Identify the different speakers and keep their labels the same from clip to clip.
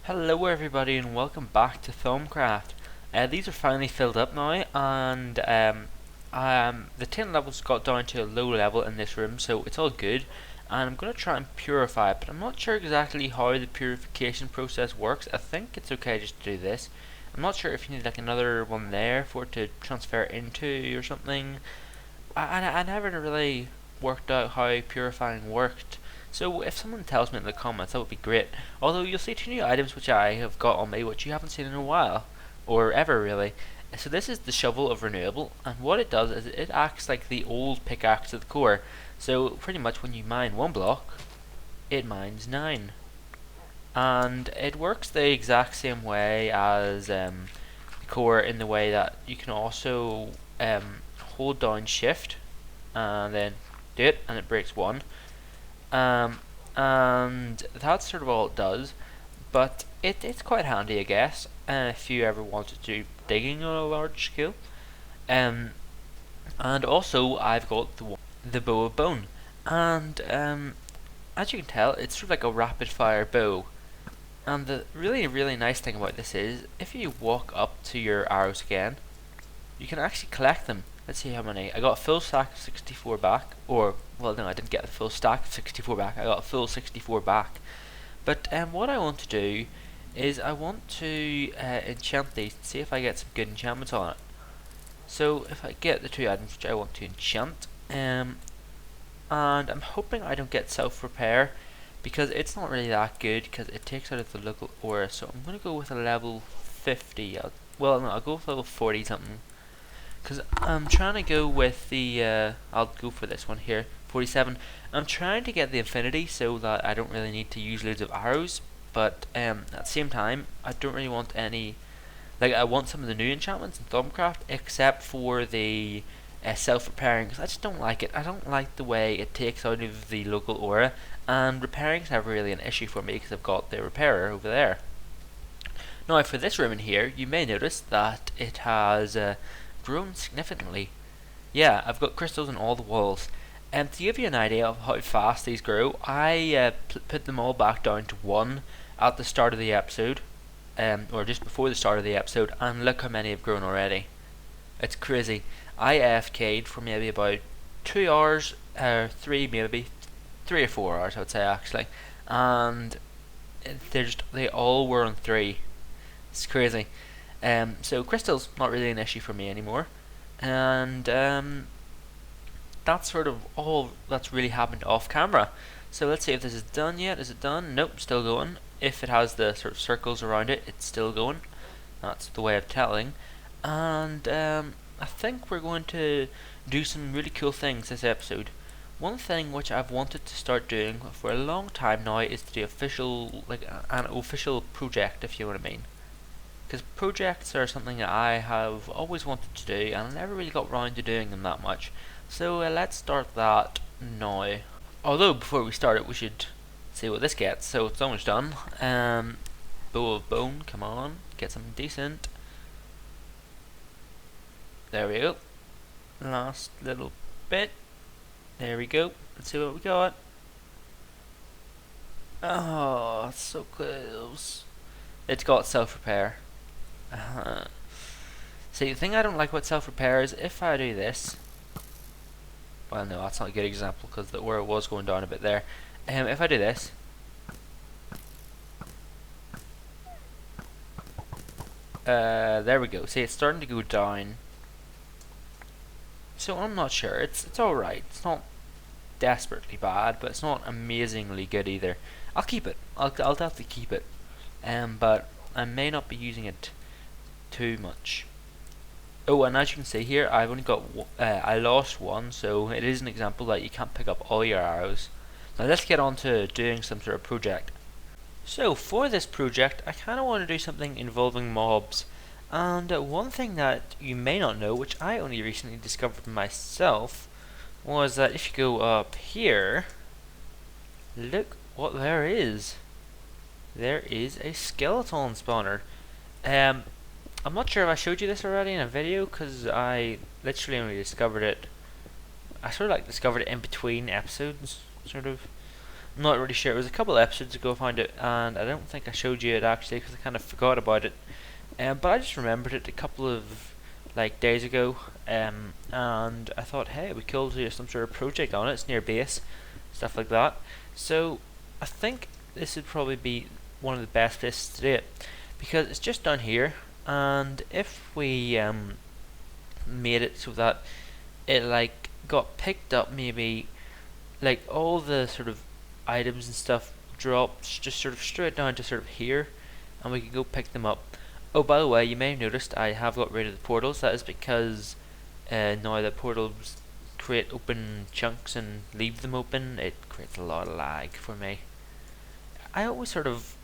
Speaker 1: Hello everybody and welcome back to Thaumcraft. These are finally filled up now, and the tin levels got down to a low level in this room, so it's all good. And I'm going to try and purify it, but I'm not sure exactly how the purification process works. I think it's okay just to do this. I'm not sure if you need like another one there for it to transfer into or something. I never really worked out how purifying worked. So if someone tells me in the comments, that would be great. Although you'll see two new items which I have got on me, which you haven't seen in a while, or ever really. So this is the shovel of renewable, and what it does is it acts like the old pickaxe of the core. So pretty much when you mine one block, it mines 9, and it works the exact same way as the core, in the way that you can also hold down shift and then do it, and it breaks 1. And that's sort of all it does, but it's quite handy, I guess, if you ever wanted to do digging on a large scale. And also I've got the bow of bone, and as you can tell, it's sort of like a rapid fire bow. And the really nice thing about this is, if you walk up to your arrows again, you can actually collect them. Let's see how many. I got a full stack of 64 back, or, well no, I didn't get a full stack of 64 back, I got a full 64 back. But what I want to do is I want to enchant these and see if I get some good enchantments on it. So if I get the two items which I want to enchant, and I'm hoping I don't get self-repair, because it's not really that good, because it takes out of the local aura. So I'm going to go with a level 50, well no, I'll go with level 40 something, because I'm trying to go with the, I'll go for this one here, 47. I'm trying to get the infinity so that I don't really need to use loads of arrows, but at the same time, I don't really want any, like I want some of the new enchantments in Thaumcraft, except for the self-repairing, because I just don't like it. I don't like the way it takes out of the local aura, and repairing is never really an issue for me because I've got the repairer over there. Now for this room in here, you may notice that it has grown significantly. Yeah, I've got crystals on all the walls. And to give you an idea of how fast these grow, I put them all back down to 1 at the start of the episode, or just before the start of the episode, and look how many have grown already. It's crazy. I AFK'd for maybe about 2 hours, 3 maybe, 3 or 4 hours I would say actually, and they all were on 3. It's crazy. So crystals not really an issue for me anymore, and that's sort of all that's really happened off camera. So let's see if this is done yet. Is it done? Nope, still going. If it has the sort of circles around it, it's still going. That's the way of telling. And I think we're going to do some really cool things this episode. One thing which I've wanted to start doing for a long time now is to do official, like an official project, if you know what I mean. Because projects are something that I have always wanted to do, and I never really got round to doing them that much. So let's start that now. Although before we start it, we should see what this gets. So it's almost done. Bow of bone, come on, get something decent. There we go. Last little bit. There we go. Let's see what we got. Oh, it's so close. It's got self-repair. See, the thing I don't like about self-repair is if I do this, well no, that's not a good example because the aura was going down a bit there. If I do this, there we go. See, it's starting to go down. So I'm not sure. It's all right. It's not desperately bad, but it's not amazingly good either. I'll keep it. I'll definitely keep it. But I may not be using it too much. Oh, and as you can see here, I've only got I lost 1, so it is an example that you can't pick up all your arrows. Now let's get on to doing some sort of project. So for this project, I kind of want to do something involving mobs. And one thing that you may not know, which I only recently discovered myself, was that if you go up here, look what there is. There is a skeleton spawner. I'm not sure if I showed you this already in a video, because I literally only discovered it. I sort of like discovered it in between episodes, sort of. I'm not really sure. It was a couple of episodes ago I found it, and I don't think I showed you it actually because I kind of forgot about it. But I just remembered it a couple of like days ago, and I thought, hey, we could do some sort of project on it. It's near base, stuff like that. So I think this would probably be one of the best places to do it because it's just down here, and if we made it so that it like got picked up, maybe like all the sort of items and stuff drops just sort of straight down to sort of here, and we can go pick them up. Oh, by the way, you may have noticed I have got rid of the portals. That is because now the portals create open chunks and leave them open. It creates a lot of lag for me. I always sort of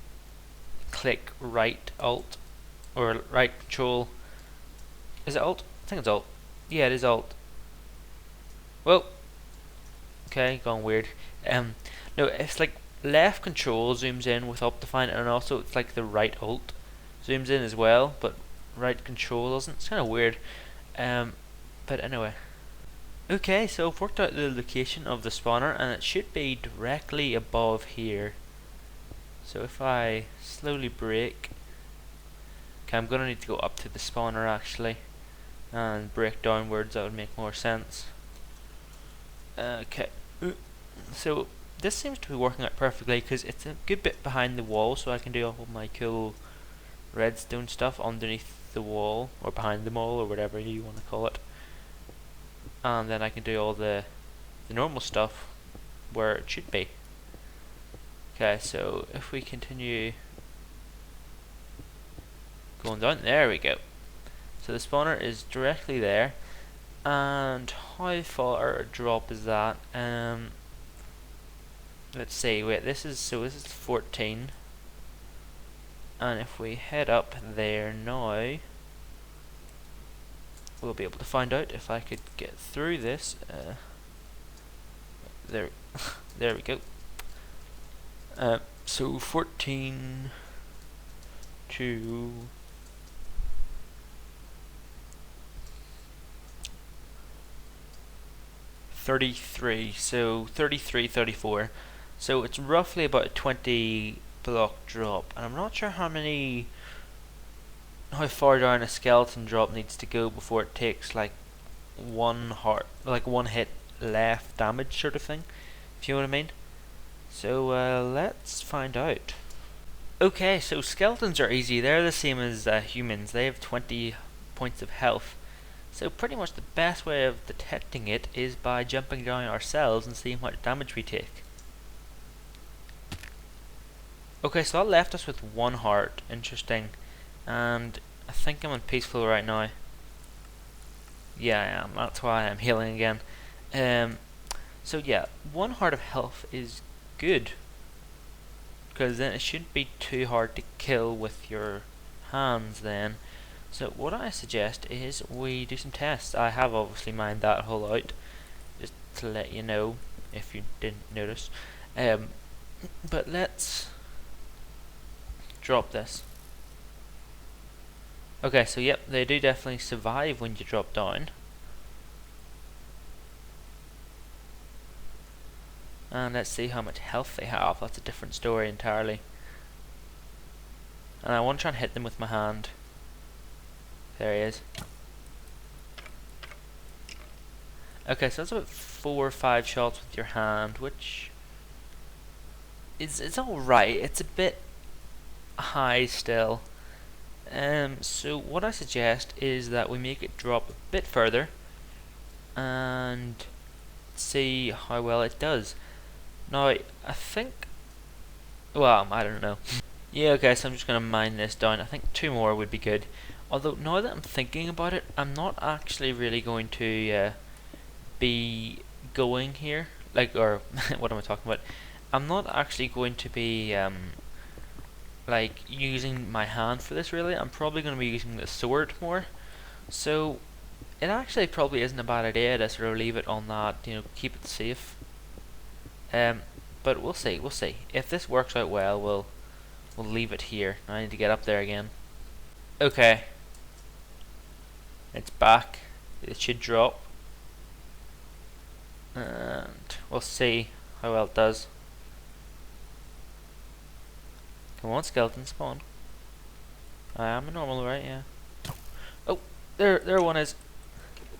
Speaker 1: click right alt or right control. Is it alt? I think it's alt. Yeah, it is alt. Well, okay, gone weird. No, it's like left control zooms in with Optifine, and also it's like the right alt zooms in as well, but right control doesn't. It's kind of weird. But anyway. Okay, so I've worked out the location of the spawner, and it should be directly above here. So if I slowly break, okay, I'm gonna need to go up to the spawner actually, and break downwards. That would make more sense. Okay, so this seems to be working out perfectly because it's a good bit behind the wall, so I can do all my cool redstone stuff underneath the wall or behind the wall or whatever you want to call it, and then I can do all the normal stuff where it should be. Okay, so if we continue going down, there we go. So the spawner is directly there, and how far a drop is that? Let's see. Wait, this is 14. And if we head up there now, we'll be able to find out if I could get through this. There, there we go. So 14 to 33. So 33, 34. So it's roughly about a 20 block drop, and I'm not sure how far down a skeleton drop needs to go before it takes like one hit left damage sort of thing, if you know what I mean. So let's find out. Okay, so skeletons are easy. They're the same as humans. They have 20 points of health. So pretty much the best way of detecting it is by jumping down ourselves and seeing what damage we take. Okay, so that left us with 1 heart. Interesting. And I think I'm on peaceful right now. Yeah, I am. That's why I'm healing again. So yeah, 1 heart of health is good, because then it shouldn't be too hard to kill with your hands then. So what I suggest is we do some tests. I have obviously mined that hole out, just to let you know if you didn't notice. But let's drop this. Okay, so yep, they do definitely survive when you drop down. And let's see how much health they have. That's a different story entirely. And I want to try and hit them with my hand. There he is. Okay, so that's about 4 or 5 shots with your hand, which it's alright. It's a bit high still. So what I suggest is that we make it drop a bit further and see how well it does. Now, I think, well, I don't know. Yeah, okay, so I'm just going to mine this down. I think 2 more would be good. Although, now that I'm thinking about it, I'm not actually really going to be going here. Like, or, what am I talking about? I'm not actually going to be, like, using my hand for this, really. I'm probably going to be using the sword more. So, it actually probably isn't a bad idea to sort of leave it on that, you know, keep it safe. But we'll see. If this works out well, we'll leave it here. I need to get up there again. Okay. It's back. It should drop. And we'll see how well it does. Come on, skeleton, spawn. I am a normal, right? Yeah. Oh, there one is.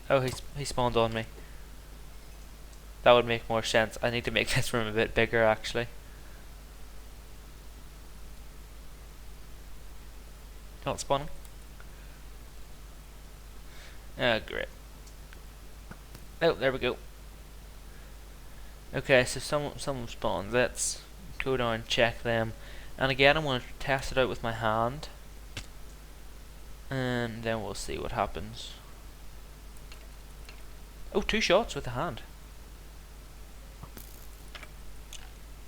Speaker 1: Oh, he spawned on me. That would make more sense. I need to make this room a bit bigger, actually. Not spawning. Oh, great. Oh, there we go. Okay, so some spawned. Let's go down and check them. And again, I'm going to test it out with my hand. And then we'll see what happens. Oh, 2 shots with the hand.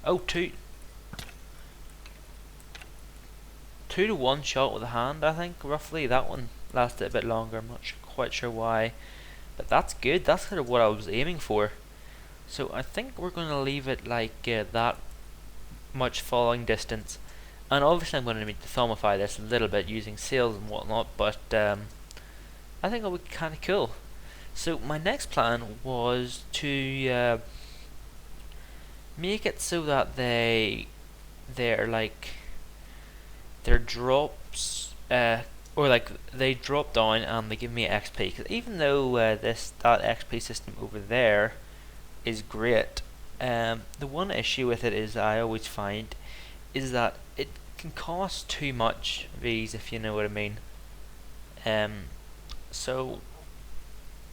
Speaker 1: Oh, 2 to 1 shot with the hand, I think, roughly. That one lasted a bit longer. I'm not quite sure why. But that's good. That's kind of what I was aiming for. So I think we're going to leave it like that much falling distance. And obviously I'm going to need to thumify this a little bit using sails and whatnot, but I think it'll be kind of cool. So my next plan was to make it so that they're like their drops or like they drop down and they give me XP. Because even though that XP system over there is great, the one issue with it is I always find is that it can cost too much these, if you know what I mean. So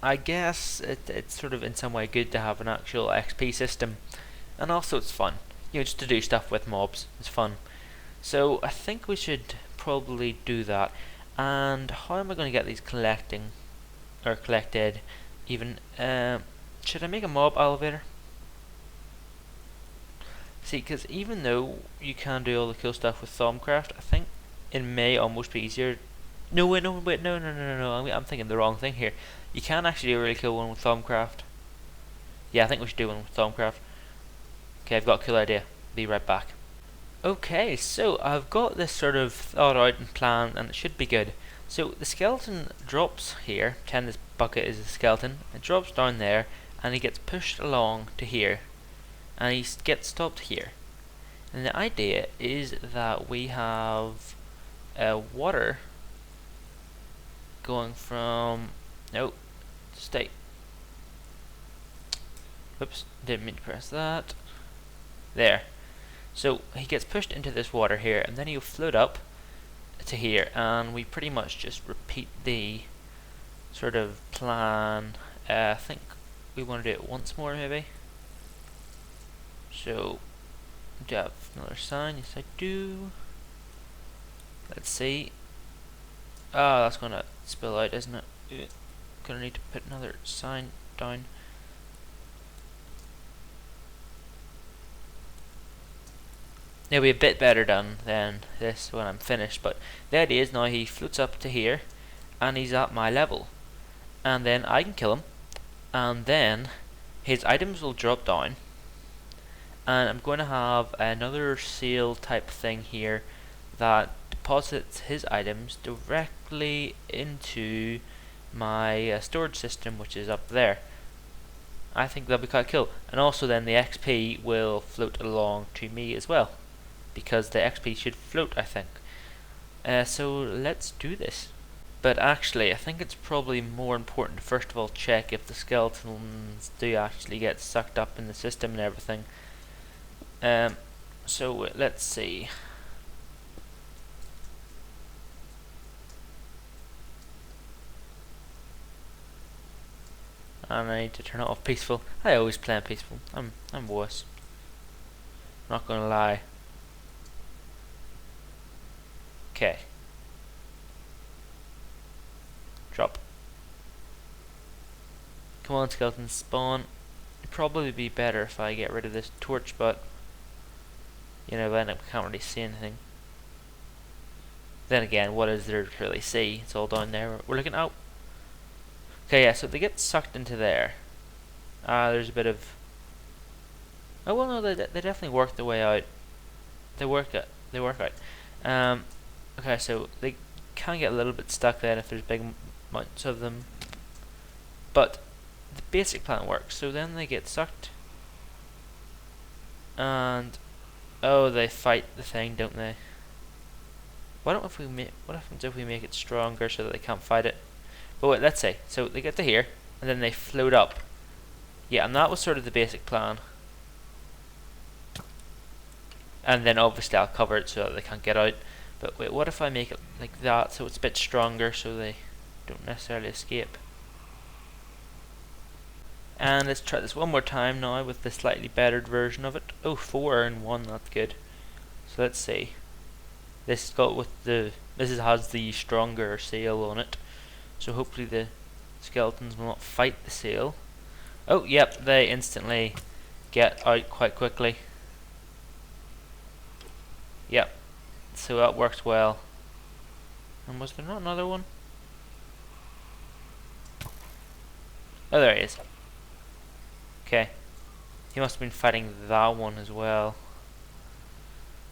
Speaker 1: I guess it's sort of in some way good to have an actual XP system, and also it's fun. You know, just to do stuff with mobs, it's fun. So I think we should probably do that. And how am I going to get these collected? Even should I make a mob elevator? See, because even though you can do all the cool stuff with Thaumcraft, I think it may almost be easier. No, wait, no, no. I'm thinking the wrong thing here. You can actually do a really cool one with Thaumcraft. Yeah, I think we should do one with Thaumcraft. Okay, I've got a cool idea. Be right back. Okay, so I've got this sort of thought out and planned, and it should be good. So the skeleton drops here. Pretend this bucket is a skeleton. It drops down there, and he gets pushed along to here, and he gets stopped here. And the idea is that we have water going from stay. Oops, didn't mean to press that. There. So he gets pushed into this water here, and then he'll float up to here, and we pretty much just repeat the sort of plan. I think we want to do it once more, maybe. So, do I have another sign? Yes, I do. Let's see. Ah, that's gonna spill out, isn't it? Gonna need to put another sign down. It'll be a bit better done than this when I'm finished, but the idea is now he floats up to here, and he's at my level, and then I can kill him, and then his items will drop down, and I'm going to have another sail type thing here that deposits his items directly into my storage system, which is up there. I think that'll be quite cool, and also then the XP will float along to me as well, because the XP should float, I think. So let's do this. But actually, I think it's probably more important to first of all check if the skeletons do actually get sucked up in the system and everything. So let's see. And I need to turn it off peaceful. I always play on peaceful. I'm worse. Not gonna lie. Okay. Drop. Come on, skeletons, spawn. It'd probably be better if I get rid of this torch, but you know, then I can't really see anything. Then again, what is there to really see? It's all down there. We're looking out. Okay, yeah, so they get sucked into there. There's a bit of... Oh, well, no, they definitely work their way out. They work out. Okay, so they can get a little bit stuck then if there's big amounts of them. But the basic plan works. So then they get sucked. And... oh, they fight the thing, don't they? What happens if we make it stronger so that they can't fight it? But wait, let's say. So they get to here, and then they float up. Yeah, and that was sort of the basic plan. And then obviously I'll cover it so that they can't get out. But wait, what if I make it like that so it's a bit stronger so they don't necessarily escape? And let's try this one more time now with the slightly bettered version of it. Oh, 4 and 1, that's good. So let's see. This has the stronger sail on it. So hopefully the skeletons will not fight the sail. Oh, yep, they instantly get out quite quickly. Yep, so that works well. And was there not another one? Oh, there he is. Okay. He must have been fighting that one as well.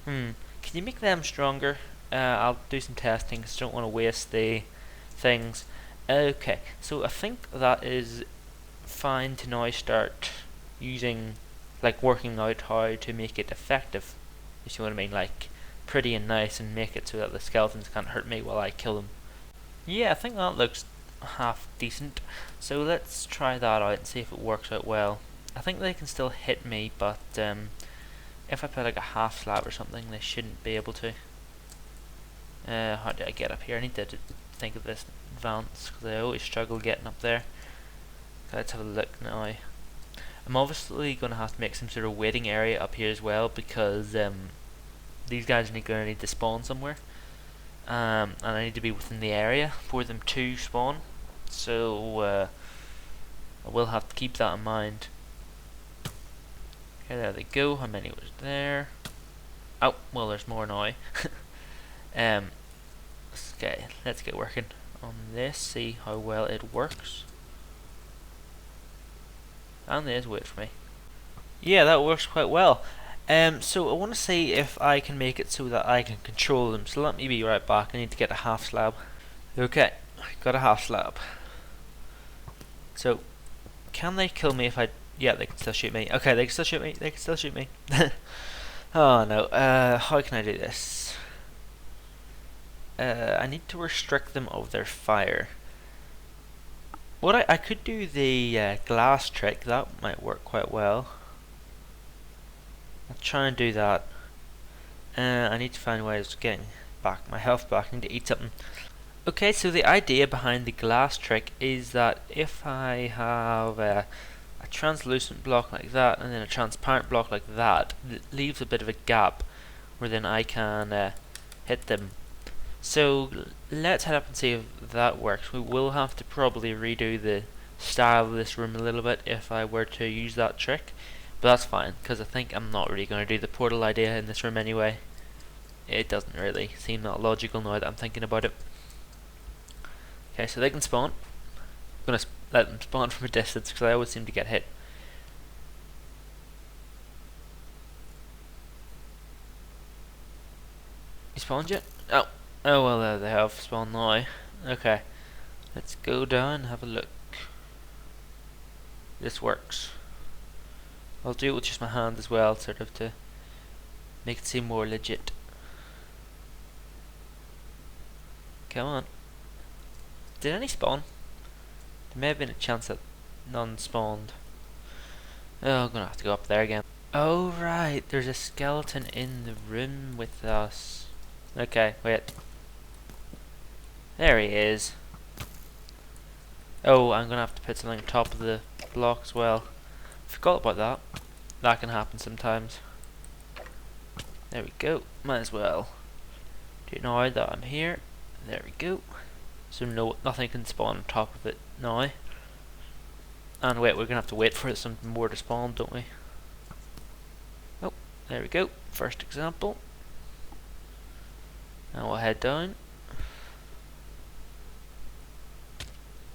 Speaker 1: Can you make them stronger? I'll do some testing because I don't want to waste the things. Okay, so I think that is fine to now start using, like, working out how to make it effective, if you know what I mean, like pretty and nice, and make it so that the skeletons can't hurt me while I kill them. Yeah, I think that looks half decent, so let's try that out and see if it works out well. I think they can still hit me, but if I put like a half slab or something, they shouldn't be able to. How do I get up here? I need to think of this in advance because I always struggle getting up there. Let's have a look now. I'm obviously going to have to make some sort of waiting area up here as well because these guys are going to need to spawn somewhere, and I need to be within the area for them to spawn. So I will have to keep that in mind. Okay, there they go. How many was there? Oh, well, there's more now. Okay, let's get working on this, see how well it works. And there's wait for me. Yeah, that works quite well. So I want to see if I can make it so that I can control them. So let me be right back. I need to get a half slab. Okay, got a half slab. So, can they kill me if I... Yeah, they can still shoot me. Okay, they can still shoot me. They can still shoot me. Oh no. How can I do this? I need to restrict them of their fire. What I could do the glass trick. That might work quite well. I'll try and do that. I need to find ways of getting back my health back. I need to eat something. Okay, so the idea behind the glass trick is that if I have a translucent block like that and then a transparent block like that, it leaves a bit of a gap where then I can hit them. So let's head up and see if that works. We will have to probably redo the style of this room a little bit if I were to use that trick, but that's fine because I think I'm not really going to do the portal idea in this room anyway. It doesn't really seem that logical now that I'm thinking about it. Okay, so they can spawn. I'm going to let them spawn from a distance because I always seem to get hit. You spawned yet? Oh. Oh well, there they have spawned now. Okay, let's go down and have a look. This works. I'll do it with just my hand as well, sort of to make it seem more legit. Come on. Did any spawn? There may have been a chance that none spawned. Oh, I'm gonna have to go up there again. Oh right, there's a skeleton in the room with us. Okay, wait. There he is. Oh, I'm gonna have to put something on top of the block as well. Forgot about that. That can happen sometimes. There we go. Might as well do it now that I'm here. There we go. So no, nothing can spawn on top of it now. And wait, we're gonna have to wait for something more to spawn, don't we? Oh, there we go. First example. And we'll head down.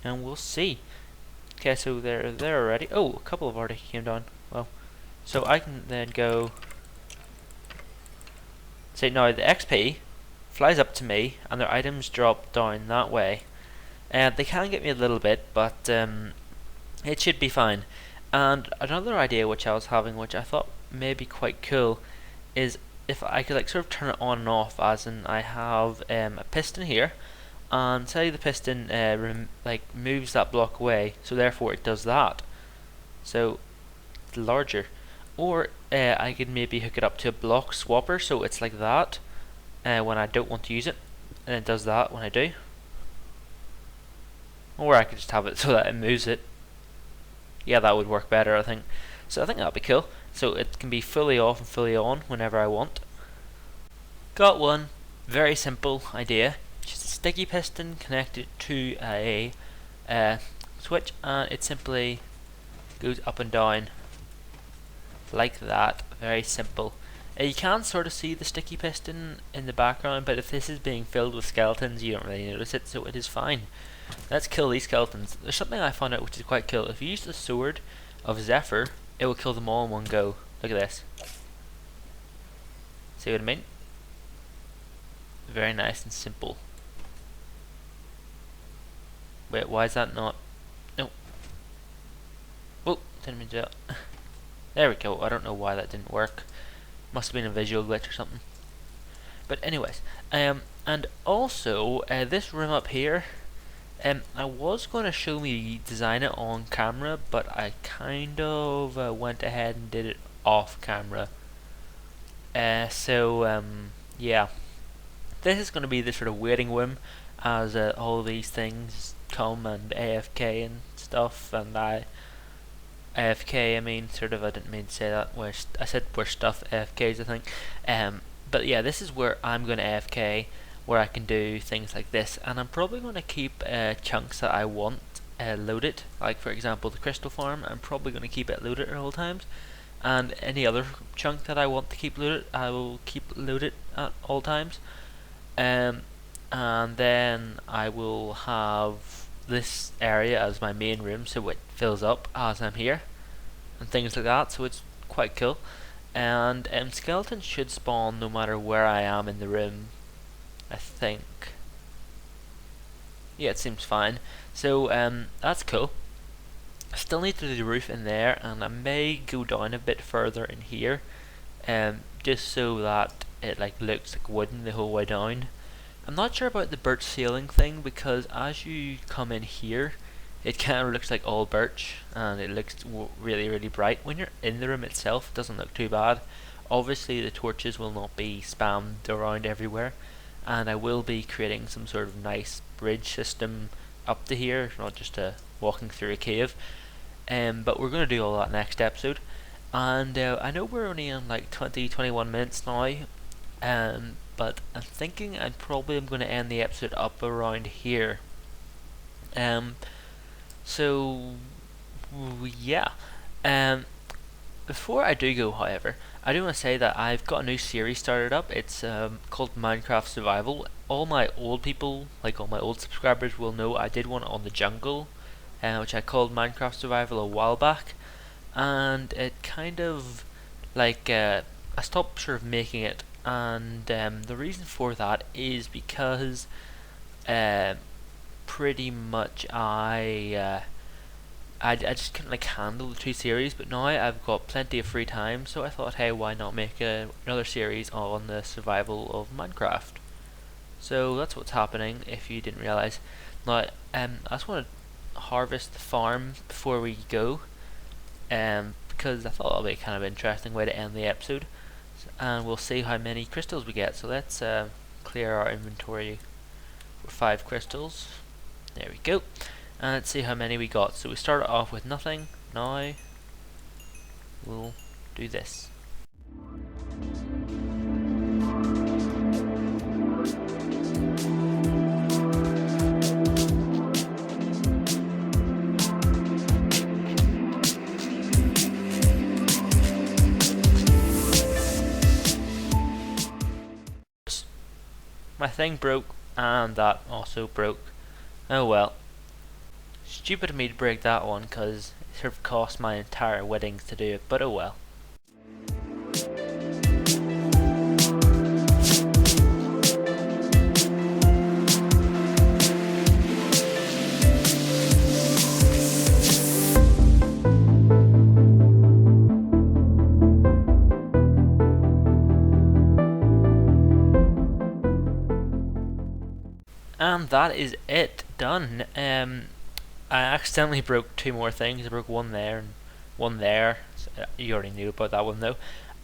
Speaker 1: And we'll see. Okay, so they're there already. Oh, a couple have already came down. Well, so I can then go. Say now the XP flies up to me, and their items drop down that way. And they can get me a little bit, but it should be fine. And another idea which I was having, which I thought may be quite cool, is if I could like sort of turn it on and off, as in I have a piston here, and say the piston like moves that block away, so therefore it does that. So it's larger. Or I could maybe hook it up to a block swapper, so it's like that when I don't want to use it, and it does that when I do. Or I could just have it so that it moves it. Yeah, that would work better, I think. So I think that'd be cool. So it can be fully off and fully on whenever I want. Got one. Very simple idea. Just a sticky piston connected to a switch, and it simply goes up and down like that. Very simple. You can sort of see the sticky piston in the background, but if this is being filled with skeletons, you don't really notice it, so it is fine. Let's kill these skeletons. There's something I found out which is quite cool. If you use the sword of Zephyr, it will kill them all in one go. Look at this. See what I mean? Very nice and simple. Wait, why is that not? No. Oh, didn't mean to do that. There we go. I don't know why that didn't work. Must have been a visual glitch or something. But anyways, and also this room up here, I was going to show me design it on camera, but I kind of went ahead and did it off camera. Yeah, this is going to be the sort of waiting room as all these things come and AFK and stuff, and AFK, I mean, sort of, I didn't mean to say that, I said where stuff AFKs, I think. But yeah, this is where I'm going to AFK, where I can do things like this, and I'm probably going to keep chunks that I want loaded, like for example the crystal farm. I'm probably going to keep it loaded at all times, and any other chunk that I want to keep loaded, I will keep loaded at all times. And then I will have this area as my main room, so it fills up as I'm here, and things like that, so it's quite cool. And skeletons should spawn no matter where I am in the room, I think. Yeah, it seems fine. So that's cool. I still need to do the roof in there, and I may go down a bit further in here, just so that it like looks like wooden the whole way down. I'm not sure about the birch ceiling thing, because as you come in here, it kind of looks like all birch, and it looks really, really bright. When you're in the room itself, it doesn't look too bad. Obviously the torches will not be spammed around everywhere, and I will be creating some sort of nice bridge system up to here, not just walking through a cave. But we're going to do all that next episode. And I know we're only in like 20-21 minutes now, but I'm thinking I probably am going to end the episode up around here. So yeah. Before I do go, however, I do want to say that I've got a new series started up. It's called Minecraft Survival. All my old people, like all my old subscribers, will know I did one on the jungle, which I called Minecraft Survival a while back, and it kind of like I stopped sort of making it, and the reason for that is because pretty much I just couldn't like handle the two series, but now I've got plenty of free time, so I thought, hey, why not make another series on the survival of Minecraft. So that's what's happening, if you didn't realise. Now, I just want to harvest the farm before we go, because I thought that would be a kind of interesting way to end the episode, and we'll see how many crystals we get. So let's clear our inventory for 5 crystals. There we go. And let's see how many we got. So we started off with nothing. Now we'll do this. My thing broke, and that also broke. Oh well. Stupid of me to break that one, because it sort of cost my entire weddings to do it, but oh well. And that is it, done. I accidentally broke two more things. I broke one there and one there. So you already knew about that one though.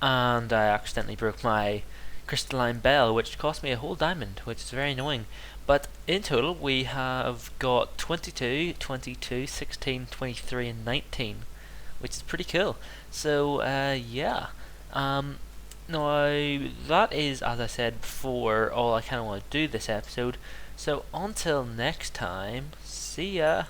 Speaker 1: And I accidentally broke my crystalline bell, which cost me a whole diamond, which is very annoying. But in total, we have got 22, 22, 16, 23, and 19, which is pretty cool. So, yeah. Um, Now, that is, as I said before, all I kind of want to do this episode. So, until next time, see ya.